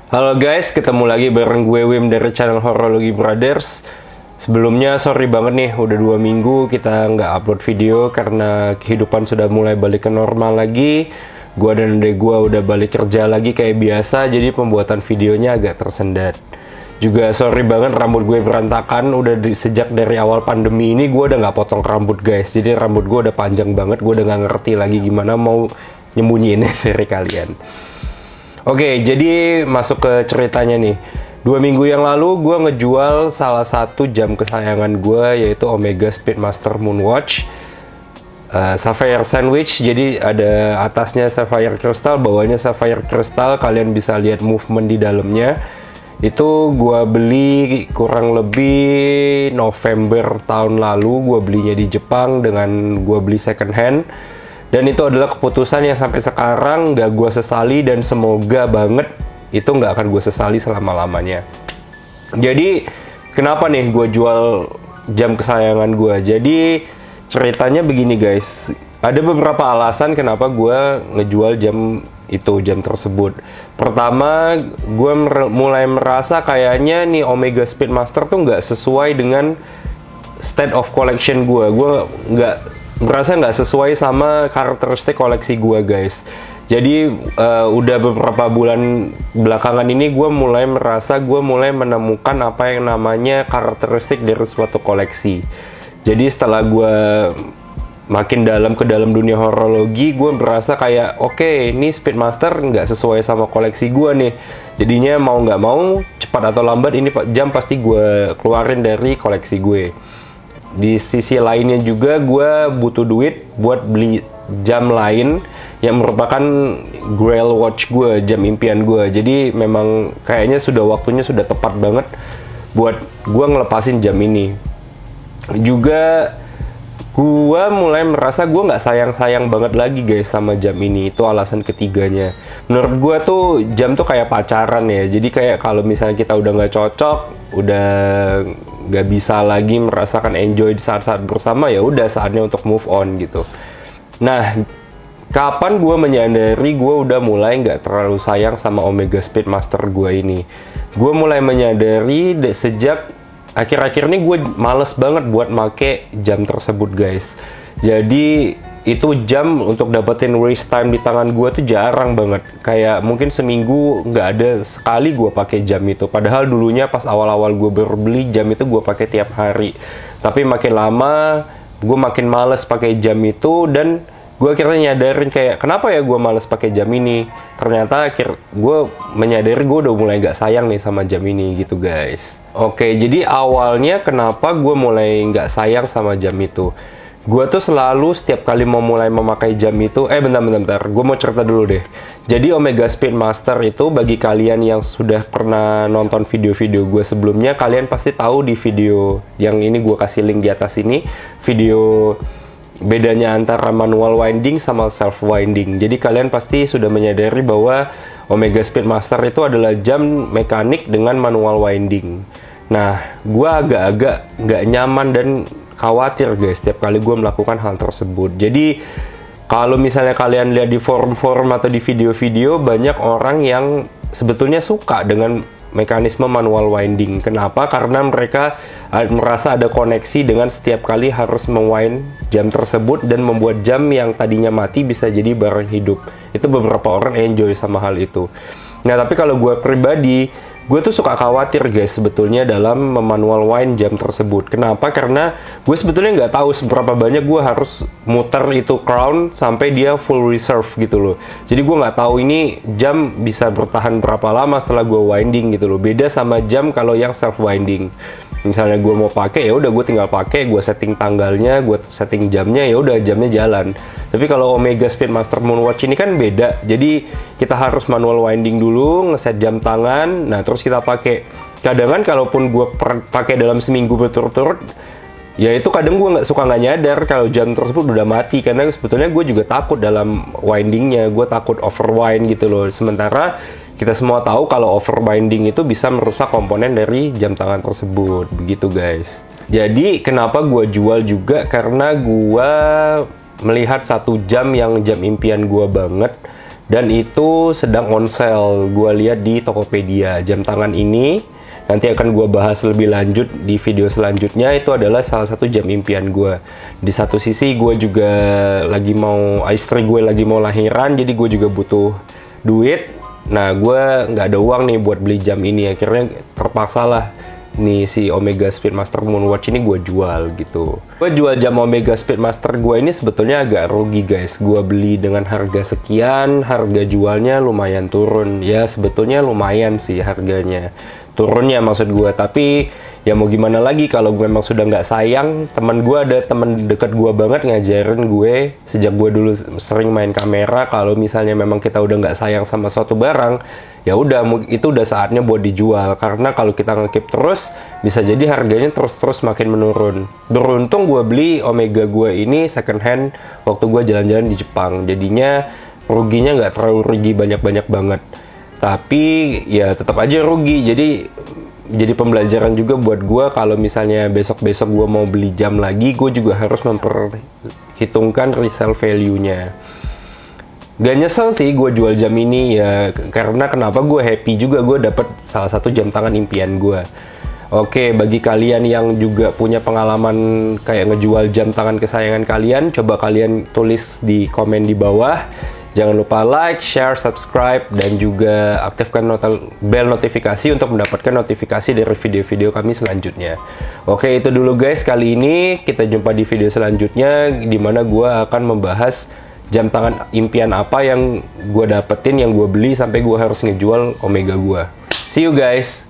Halo guys, ketemu lagi bareng gue Wim dari channel Horologi Brothers. Sebelumnya sorry banget nih, udah 2 minggu kita nggak upload video karena kehidupan sudah mulai balik ke normal lagi. Gue dan adek gue udah balik kerja lagi kayak biasa, jadi pembuatan videonya agak tersendat. Juga sorry banget rambut gue berantakan, sejak dari awal pandemi ini gue udah nggak potong rambut guys. Jadi rambut gue udah panjang banget, gue udah nggak ngerti lagi gimana mau nyembunyiinnya dari kalian. Oke, jadi masuk ke ceritanya nih. 2 minggu yang lalu gue ngejual salah satu jam kesayangan gue, yaitu Omega Speedmaster Moonwatch Sapphire Sandwich. Jadi ada atasnya Sapphire Crystal, bawahnya Sapphire Crystal. Kalian bisa lihat movement di dalamnya. Itu gue beli kurang lebih November tahun lalu. Gue belinya di Jepang dengan gue beli second hand. Dan itu adalah keputusan yang sampai sekarang gak gue sesali, dan semoga banget itu gak akan gue sesali selama-lamanya. Jadi kenapa nih gue jual jam kesayangan gue? Jadi ceritanya begini guys, ada beberapa alasan kenapa gue ngejual jam tersebut. Pertama, gue mulai merasa kayaknya nih Omega Speedmaster tuh gak sesuai dengan state of collection gue. Gue merasa nggak sesuai sama karakteristik koleksi gue guys. Jadi udah beberapa bulan belakangan ini gue mulai merasa gue mulai menemukan apa yang namanya karakteristik dari suatu koleksi. Jadi setelah gue makin ke dalam dunia horologi, gue berasa kayak oke, ini Speedmaster nggak sesuai sama koleksi gue nih. Jadinya mau nggak mau, cepat atau lambat ini jam pasti gue keluarin dari koleksi gue. Di sisi lainnya juga gue butuh duit buat beli jam lain yang merupakan grail watch gue, jam impian gue. Jadi memang kayaknya waktunya sudah tepat banget buat gue ngelepasin jam ini. Juga gue mulai merasa gue nggak sayang-sayang banget lagi guys sama jam ini. Itu alasan ketiganya. Menurut gue tuh jam tuh kayak pacaran ya. Jadi kayak kalau misalnya kita udah nggak cocok, udah nggak bisa lagi merasakan enjoy di saat-saat bersama, ya udah saatnya untuk move on gitu. Nah, kapan gue menyadari gue udah mulai nggak terlalu sayang sama Omega Speedmaster gue ini? Gue mulai menyadari sejak akhir-akhir ini gue males banget buat make jam tersebut guys. Jadi itu jam untuk dapetin race time di tangan gue tuh jarang banget. Kayak mungkin seminggu nggak ada sekali gue pakai jam itu. Padahal dulunya pas awal-awal gue baru beli jam itu gue pakai tiap hari. Tapi makin lama gue makin males pakai jam itu, dan gue akhirnya nyadarin kayak kenapa ya gue males pakai jam ini. Ternyata gue menyadari gue udah mulai nggak sayang nih sama jam ini gitu guys. Oke, jadi awalnya kenapa gue mulai nggak sayang sama jam itu? Gue tuh selalu setiap kali mau mulai memakai jam itu, bentar, gue mau cerita dulu deh. Jadi Omega Speedmaster itu, bagi kalian yang sudah pernah nonton video-video gue sebelumnya, kalian pasti tahu di video yang ini gue kasih link di atas ini, video bedanya antara manual winding sama self winding. Jadi kalian pasti sudah menyadari bahwa Omega Speedmaster itu adalah jam mekanik dengan manual winding. Nah, gue agak-agak nggak nyaman dan khawatir guys setiap kali gue melakukan hal tersebut. Jadi kalau misalnya kalian lihat di forum-forum atau di video-video, banyak orang yang sebetulnya suka dengan mekanisme manual winding. Kenapa? Karena mereka merasa ada koneksi dengan setiap kali harus mewind jam tersebut, dan membuat jam yang tadinya mati bisa jadi barang hidup. Itu beberapa orang enjoy sama hal itu. Nah, tapi kalau gue pribadi, gue tuh suka khawatir guys sebetulnya dalam memanual wind jam tersebut. Kenapa? Karena gue sebetulnya nggak tahu seberapa banyak gue harus muter itu crown sampai dia full reserve gitu loh. Jadi gue nggak tahu ini jam bisa bertahan berapa lama setelah gue winding gitu loh. Beda sama jam kalau yang self winding. Misalnya gue mau pakai, ya udah gue tinggal pakai, gue setting tanggalnya, gue setting jamnya, ya udah jamnya jalan. Tapi kalau Omega Speedmaster Moonwatch ini kan beda. Jadi kita harus manual winding dulu, ngeset jam tangan, nah terus kita pakai. Kadang kan kalaupun gue pakai dalam seminggu berturut-turut, ya itu kadang gue nggak nyadar kalau jam tersebut udah mati, karena sebetulnya gue juga takut dalam windingnya, gue takut overwind gitu loh. Sementara kita semua tahu kalau overwinding itu bisa merusak komponen dari jam tangan tersebut, begitu guys. Jadi kenapa gue jual juga, karena gue melihat satu jam yang jam impian gue banget, Dan itu sedang on sale, gue lihat di Tokopedia. Jam tangan ini nanti akan gue bahas lebih lanjut di video selanjutnya. Itu adalah salah satu jam impian gue. Di satu sisi gue juga istri gue lagi mau lahiran, jadi gue juga butuh duit. Nah, gue nggak ada uang nih buat beli jam ini. Akhirnya terpaksa lah nih si Omega Speedmaster Moonwatch ini gue jual gitu. Gue jual jam Omega Speedmaster gue ini sebetulnya agak rugi guys. Gue beli dengan harga sekian, harga jualnya lumayan turun. Ya sebetulnya lumayan sih harganya, turunnya maksud gue. Tapi ya mau gimana lagi kalau memang sudah nggak sayang. Temen gue ada temen dekat gue banget ngajarin gue sejak gue dulu sering main kamera, kalau misalnya memang kita udah nggak sayang sama suatu barang, ya udah itu udah saatnya buat dijual. Karena kalau kita ngekip terus bisa jadi harganya terus makin menurun. Beruntung gue beli Omega gue ini second hand waktu gue jalan-jalan di Jepang, jadinya ruginya nggak terlalu rugi banyak-banyak banget. Tapi ya tetap aja rugi. Jadi pembelajaran juga buat gue, kalau misalnya besok-besok gue mau beli jam lagi, gue juga harus memperhitungkan resale value-nya. Gak nyesel sih gue jual jam ini ya, karena kenapa, gue happy juga gue dapet salah satu jam tangan impian gue. Oke, bagi kalian yang juga punya pengalaman kayak ngejual jam tangan kesayangan kalian, coba kalian tulis di komen di bawah. Jangan lupa like, share, subscribe, dan juga aktifkan bel notifikasi untuk mendapatkan notifikasi dari video-video kami selanjutnya. Oke, itu dulu guys kali ini. Kita jumpa di video selanjutnya, di mana gue akan membahas jam tangan impian apa yang gue dapetin, yang gue beli sampai gue harus ngejual Omega gue. See you guys!